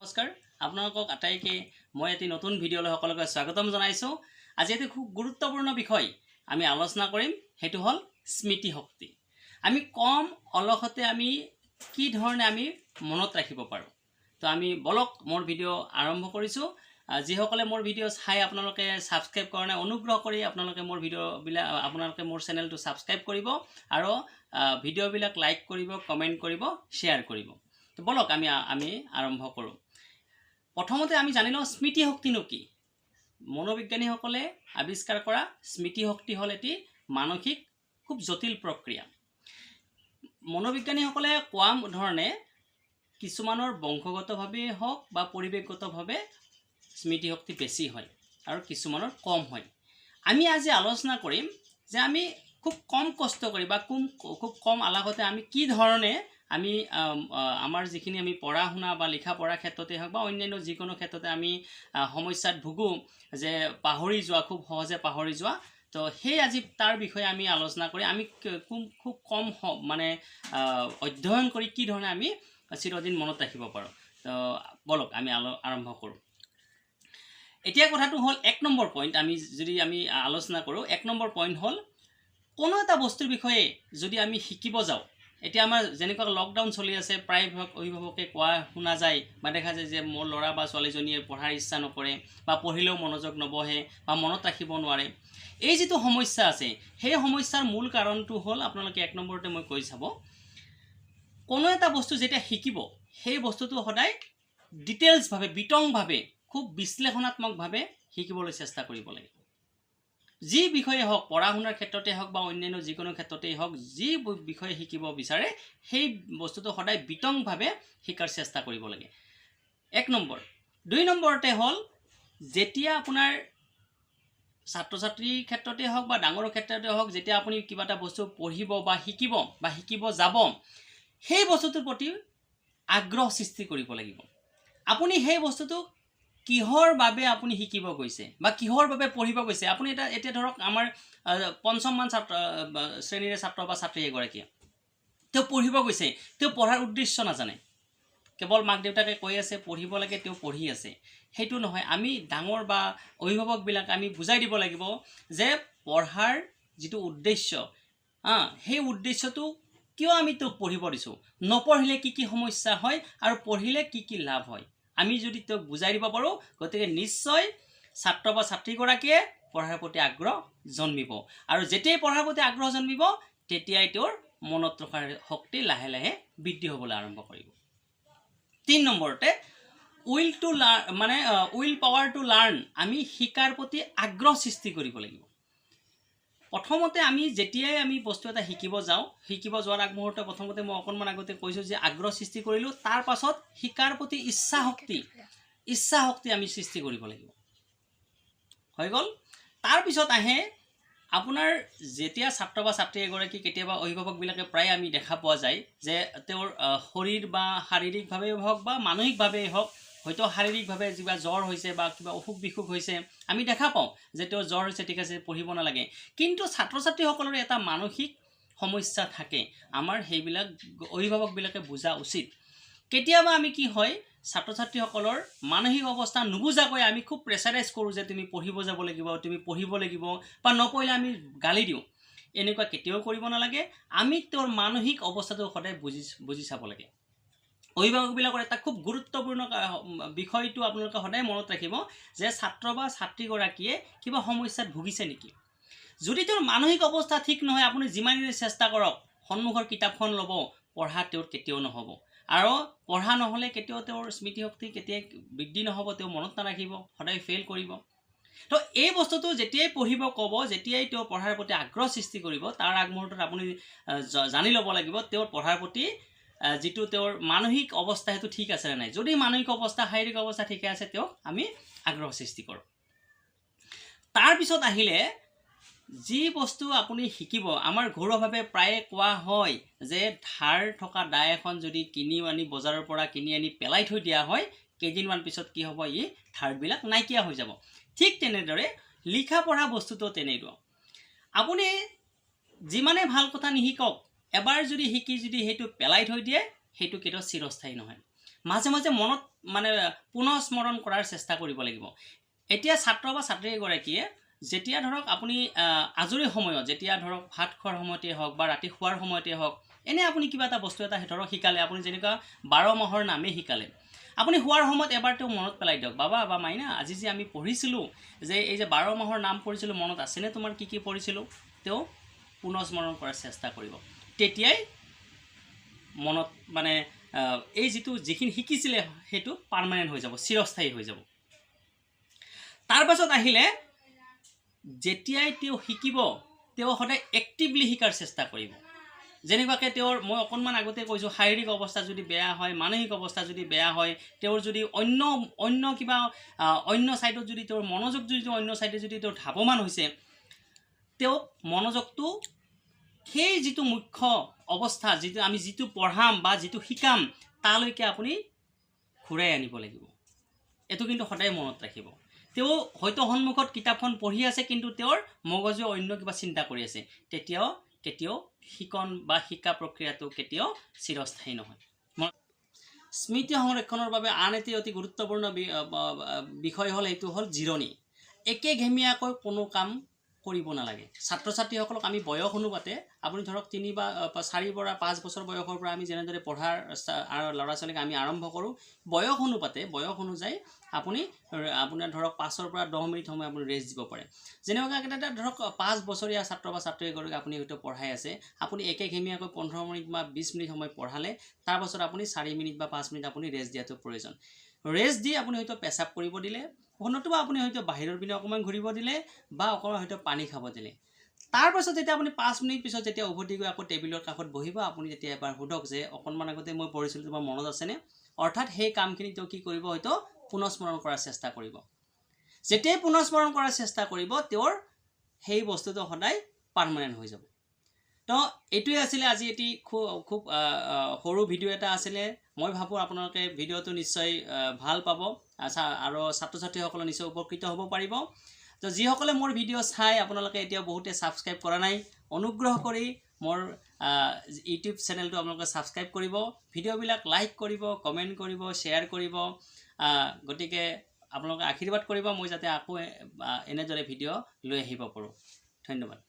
নমস্কাৰ আপোনালোকক আটাইকে মই এটি নতুন ভিডিঅ'লৈ সকলোকে স্বাগতম জনাইছো। আজি এটি খুব গুৰুত্বপূৰ্ণ বিষয় আমি আলোচনা কৰিম, হেতু হল স্মৃতি শক্তি। আমি কম অলখতে আমি কি ধৰণে আমি মনত ৰাখিব পাৰো। তো আমি বলক মোৰ ভিডিঅ' আৰম্ভ কৰিছো। যিসকলে মোৰ ভিডিঅ' চাই আপোনালোকে সাবস্ক্ৰাইব কৰা নাই, অনুগ্ৰহ কৰি আপোনালোকে মোৰ ভিডিঅ'বিলাক আপোনালোকে মোৰ চেনেলটো সাবস্ক্ৰাইব কৰিব আৰু ভিডিঅ'বিলাক লাইক কৰিব, কমেণ্ট কৰিব, শ্বেয়াৰ কৰিব। তো বলক আমি আৰম্ভ কৰোঁ। প্ৰথমতে আমি জানি লওঁ স্মৃতি শক্তিনো কি। মনোবিজ্ঞানীসকলে আৱিষ্কাৰ কৰা স্মৃতি শক্তি হ'ল এটি মানসিক খুব জটিল প্ৰক্ৰিয়া। মনোবিজ্ঞানীসকলে কোৱা ধৰণে কিছুমানৰ বংশগতভাৱে হওক বা পৰিৱেশগতভাৱে স্মৃতি শক্তি বেছি হয় আৰু কিছুমানৰ কম হয়। আমি আজি আলোচনা কৰিম যে আমি খুব কম কষ্ট কৰি বা খুব কম আলাগতে আমি কি ধৰণে আমি আমাৰ যিখিনি আমি পঢ়া শুনা বা লিখা পঢ়া ক্ষেত্ৰতে হওক বা অন্যান্য যিকোনো ক্ষেত্ৰতে আমি সমস্যাত ভুগো যে পাহৰি যোৱা, খুব সহজে পাহৰি যোৱা। তো সেই আজি তাৰ বিষয়ে আমি আলোচনা কৰি আমি খুব কম মানে অধ্যয়ন কৰি কি ধৰণে আমি চিৰদিন মনত ৰাখিব পাৰোঁ। তো বলক আমি আৰম্ভ কৰোঁ। এতিয়া কথাটো হ'ল 1 নম্বৰ পইণ্ট। আমি যদি আমি আলোচনা কৰোঁ, 1 নম্বৰ পইণ্ট হ'ল কোনো এটা বস্তুৰ বিষয়ে যদি আমি শিকিব যাওঁ। এতিয়া আমাৰ যেনেকুৱা লকডাউন চলি আছে, প্ৰায়ভাগ অভিভাৱকে কোৱা শুনা যায় বা দেখা যায় যে মোৰ ল'ৰা বা ছোৱালীজনীয়ে পঢ়াৰ ইচ্ছা নকৰে বা পঢ়িলেও মনোযোগ নবহে বা মনত ৰাখিব নোৱাৰে। এই যিটো সমস্যা আছে, সেই সমস্যাৰ মূল কাৰণটো হ'ল আপোনালোকে 1 নম্বৰতে মই কৈ চাব, কোনো এটা বস্তু যেতিয়া শিকিব সেই বস্তুটো সদায় ডিটেইলছভাৱে, বিতংভাৱে, খুব বিশ্লেষণাত্মকভাৱে শিকিবলৈ চেষ্টা কৰিব লাগে। যি বিষয়ে হওক, পঢ়া শুনাৰ ক্ষেত্ৰতে হওক বা অন্যান্য যিকোনো ক্ষেত্ৰতেই হওক, যি বিষয়ে শিকিব বিচাৰে সেই বস্তুটো সদায় বিতংভাৱে শিকাৰ চেষ্টা কৰিব লাগে। 1 নম্বৰ। 2 নম্বৰতে হ'ল যেতিয়া আপোনাৰ ছাত্ৰ ছাত্ৰীৰ ক্ষেত্ৰতে হওক বা ডাঙৰৰ ক্ষেত্ৰতে হওক, যেতিয়া আপুনি কিবা এটা বস্তু পঢ়িব বা শিকিব যাব, সেই বস্তুটোৰ প্ৰতি আগ্ৰহ সৃষ্টি কৰিব লাগিব। আপুনি সেই বস্তুটো কিহৰ বাবে আপুনি শিকিব গৈছে বা কিহৰ বাবে পঢ়িব গৈছে। আপুনি এতিয়া ধৰক আমাৰ 5ম মান শ্ৰেণীৰে ছাত্ৰ বা ছাত্ৰী এগৰাকী, তেওঁ পঢ়িব গৈছে, তেওঁ পঢ়াৰ উদ্দেশ্য নাজানে, কেৱল মাক দেউতাকে কৈ আছে পঢ়িব লাগে, তেওঁ পঢ়ি আছে। সেইটো নহয়। আমি ডাঙৰ বা অভিভাৱকবিলাক আমি বুজাই দিব লাগিব যে পঢ়াৰ যিটো উদ্দেশ্য, সেই উদ্দেশ্যটো কিয় আমি তেওঁক পঢ়িব দিছোঁ, নপঢ়িলে কি কি সমস্যা হয় আৰু পঢ়িলে কি কি লাভ হয়, আমি যদি তেওঁক বুজাই দিব পাৰোঁ, গতিকে নিশ্চয় ছাত্ৰ বা ছাত্ৰীগৰাকীয়ে পঢ়াৰ প্ৰতি আগ্ৰহ জন্মিব। আৰু যেতিয়াই পঢ়াৰ প্ৰতি আগ্ৰহ জন্মিব, তেতিয়াই তেওঁৰ মনত ৰখাৰ শক্তি লাহে লাহে বৃদ্ধি হ'বলৈ আৰম্ভ কৰিব। 3 নম্বৰতে উইল পাৱাৰ টু লাৰ্ণ। আমি শিকাৰ প্ৰতি আগ্ৰহ সৃষ্টি কৰিব লাগিব। প্ৰথমতে আমি যেতিয়াই আমি বস্তু এটা শিকিব যোৱাৰ আগমুহূৰ্তত প্ৰথমতে মই অকণমান আগতে কৈছোঁ যে আগ্ৰহ সৃষ্টি কৰিলোঁ, তাৰ পাছত শিকাৰ প্ৰতি ইচ্ছা শক্তি আমি সৃষ্টি কৰিব লাগিব। হৈ গ'ল। তাৰপিছত আহে আপোনাৰ যেতিয়া ছাত্ৰ বা ছাত্ৰী এগৰাকী, কেতিয়াবা অভিভাৱকবিলাকে প্ৰায় আমি দেখা পোৱা যায় যে তেওঁৰ শৰীৰ বা শাৰীৰিকভাৱেই হওক বা মানসিকভাৱেই হওক, হয়তো শাৰীৰিকভাৱে কিবা জ্বৰ হৈছে বা কিবা অসুখ বিসুখ হৈছে, আমি দেখা পাওঁ যে তেওঁৰ জ্বৰ হৈছে, ঠিক আছে পঢ়িব নালাগে। কিন্তু ছাত্ৰ ছাত্ৰীসকলৰ এটা মানসিক সমস্যা থাকে, আমাৰ সেইবিলাক অভিভাৱকবিলাকে বুজা উচিত। কেতিয়াবা আমি কি হয়, ছাত্ৰ ছাত্ৰীসকলৰ মানসিক অৱস্থা নুবুজাকৈ আমি খুব প্ৰেছাৰাইজ কৰোঁ যে তুমি পঢ়িব যাব লাগিব, তুমি পঢ়িব লাগিব, বা নপঢ়িলে আমি গালি দিওঁ। এনেকুৱা কেতিয়াও কৰিব নালাগে। আমি তেওঁৰ মানসিক অৱস্থাটো সদায় বুজি চাব লাগে। অভিভাৱকবিলাকৰ এটা খুব গুৰুত্বপূৰ্ণ বিষয়টো আপোনালোকে সদায় মনত ৰাখিব যে ছাত্ৰ বা ছাত্ৰীগৰাকীয়ে কিবা সমস্যাত ভুগিছে নেকি। যদি তেওঁৰ মানসিক অৱস্থা ঠিক নহয়, আপুনি যিমানেই চেষ্টা কৰক, সন্মুখৰ কিতাপখন ল'ব, পঢ়া তেওঁৰ কেতিয়াও নহ'ব। আৰু পঢ়া নহ'লে কেতিয়াও তেওঁৰ স্মৃতিশক্তি কেতিয়াও বৃদ্ধি নহ'ব, তেওঁ মনত নাৰাখিব, সদায় ফেইল কৰিব। তো এই বস্তুটো যেতিয়াই পঢ়িব ক'ব, যেতিয়াই তেওঁ পঢ়াৰ প্ৰতি আগ্ৰহ সৃষ্টি কৰিব, তাৰ আগমুহূৰ্তত আপুনি জানি ল'ব লাগিব তেওঁৰ পঢ়াৰ প্ৰতি যিটো তেওঁৰ মানসিক অৱস্থা সেইটো ঠিক আছে নে নাই। যদি মানসিক অৱস্থা, শাৰীৰিক অৱস্থা ঠিকে আছে, তেওঁক আমি আগ্ৰহ সৃষ্টি কৰোঁ। তাৰপিছত আহিলে যি বস্তু আপুনি শিকিব, আমাৰ ঘৰুৱাভাৱে প্ৰায়ে কোৱা হয় যে ধাৰ থকা দা এখন যদি বজাৰৰ পৰা কিনি আনি পেলাই থৈ দিয়া হয়, কেইদিনমান পিছত কি হ'ব, ই ধাৰবিলাক নাইকিয়া হৈ যাব। ঠিক তেনেদৰে লিখা পঢ়া বস্তুটো তেনেকুৱা। আপুনি যিমানে ভাল কথা নিশিকক, এবাৰ যদি শিকি যদি সেইটো পেলাই থৈ দিয়ে, সেইটো কেতিয়াও চিৰস্থায়ী নহয়। মাজে মাজে মনত মানে পুনৰ স্মৰণ কৰাৰ চেষ্টা কৰিব লাগিব। এতিয়া ছাত্ৰ বা ছাত্ৰী এগৰাকীয়ে যেতিয়া ধৰক আপুনি আজৰি সময়ত যেতিয়া ধৰক ভাত খোৱাৰ সময়তে হওক বা ৰাতি শোৱাৰ সময়তে হওক এনে আপুনি কিবা এটা বস্তু এটা ধৰক শিকালে, আপুনি যেনেকুৱা 12 মাহৰ নামেই শিকালে, আপুনি শোৱাৰ সময়ত এবাৰ তেওঁ মনত পেলাই দিয়ক, বাবা বা মাইনা আজি যে আমি পঢ়িছিলোঁ যে এই যে 12 মাহৰ নাম পঢ়িছিলোঁ মনত আছেনে তোমাৰ কি কি পঢ়িছিলোঁ? তেওঁ পুনৰ স্মৰণ কৰাৰ চেষ্টা কৰিব। তেতিয়াই মনত মানে এই যিখিনি শিকিছিলে সেইটো পাৰ্মানেণ্ট হৈ যাব, চিৰস্থায়ী হৈ যাব। তাৰ পাছত আহিলে যেতিয়াই তেওঁ শিকিব তেওঁ সদায় এক্টিভলি শিকাৰ চেষ্টা কৰিব। যেনেকুৱাকৈ তেওঁৰ মই অকণমান আগতে কৈছোঁ শাৰীৰিক অৱস্থা যদি বেয়া হয়, মানসিক অৱস্থা যদি বেয়া হয়, তেওঁৰ যদি অন্য কিবা অন্য ছাইডত যদি তেওঁৰ মনোযোগ যদি অন্য ছাইডে যদি তেওঁৰ ধাৱমান হৈছে, তেওঁক মনোযোগটো সেই যিটো মুখ্য অৱস্থা আমি যিটো পঢ়াম বা যিটো শিকাম তালৈকে আপুনি ঘূৰাই আনিব লাগিব। এইটো কিন্তু সদায় মনত ৰাখিব। তেওঁ হয়তো সন্মুখত কিতাপখন পঢ়ি আছে কিন্তু তেওঁৰ মগজুৱে অন্য কিবা চিন্তা কৰি আছে, কেতিয়াও শিকন বা শিকা প্ৰক্ৰিয়াটো কেতিয়াও চিৰস্থায়ী নহয়। স্মৃতি সংৰক্ষণৰ বাবে আন এটি অতি গুৰুত্বপূৰ্ণ বিষয় হ'ল এইটো হ'ল জিৰণি। একেঘেমীয়াকৈ কোনো কাম কৰিব নালাগে। ছাত্ৰ ছাত্ৰীসকলক আমি বয়স অনুপাতে আপুনি ধৰক 3 বা 4 পৰা 5 বছৰ বয়সৰ পৰা আমি যেনেদৰে পঢ়াৰ ল'ৰা ছোৱালীক আমি আৰম্ভ কৰোঁ, বয়স অনুযায়ী আপুনি আপোনাৰ ধৰক 5 পৰা 10 মিনিট সময় আপুনি ৰেষ্ট দিব পাৰে। যেনেকুৱাকৈ এটা ধৰক 5 বছৰীয়া ছাত্ৰ বা ছাত্ৰীগৰাকীক আপুনি হয়তো পঢ়াই আছে, আপুনি একেঘেমীয়াকৈ 15 মিনিট বা 20 মিনিট সময় পঢ়ালে তাৰপাছত আপুনি 4 মিনিট বা 5 মিনিট আপুনি ৰেষ্ট দিয়াটো প্ৰয়োজন। ৰেষ্ট দি আপুনি হয়তো পেচাব কৰিব দিলে, নতুবা আপুনি হয়তো বাহিৰৰ পিনে অকণমান ঘূৰিব দিলে বা অকণমান হয়তো পানী খাব দিলে। তাৰপাছত যেতিয়া আপুনি 5 মিনিট পিছত যেতিয়া উভতি গৈ আকৌ টেবুলৰ কাষত বহিব, আপুনি যেতিয়া এবাৰ সোধক যে অকণমান আগতে মই পঢ়িছিলোঁ তোমাৰ মনত আছেনে? অৰ্থাৎ সেই কামখিনি তেওঁ কি কৰিব, হয়তো পুনৰ স্মৰণ কৰাৰ চেষ্টা কৰিব। যেতিয়াই পুনৰ স্মৰণ কৰাৰ চেষ্টা কৰিব তেওঁৰ সেই বস্তুটো সদায় পাৰ্মানেণ্ট হৈ যাব। তো এইটোৱে আছিলে আজি এটি খুব সৰু ভিডিঅ' এটা আছিলে। মই ভাবোঁ আপোনালোকে ভিডিঅ'টো নিশ্চয় ভাল পাব আৰু ছাত্ৰ ছাত্ৰীসকলে নিশ্চয় উপকৃত হ'ব পাৰিব। তো যিসকলে মোৰ ভিডিঅ' চাই আপোনালোকে এতিয়াও বহুতে ছাবস্ক্ৰাইব কৰা নাই, অনুগ্ৰহ কৰি মোৰ ইউটিউব চেনেলটো আপোনালোকে ছাবস্ক্ৰাইব কৰিব, ভিডিঅ'বিলাক লাইক কৰিব, কমেণ্ট কৰিব, শ্বেয়াৰ কৰিব। গতিকে আপোনালোকে আশীৰ্বাদ কৰিব মই যাতে আকৌ এনেদৰে ভিডিঅ' লৈ আহিব পাৰোঁ। ধন্যবাদ।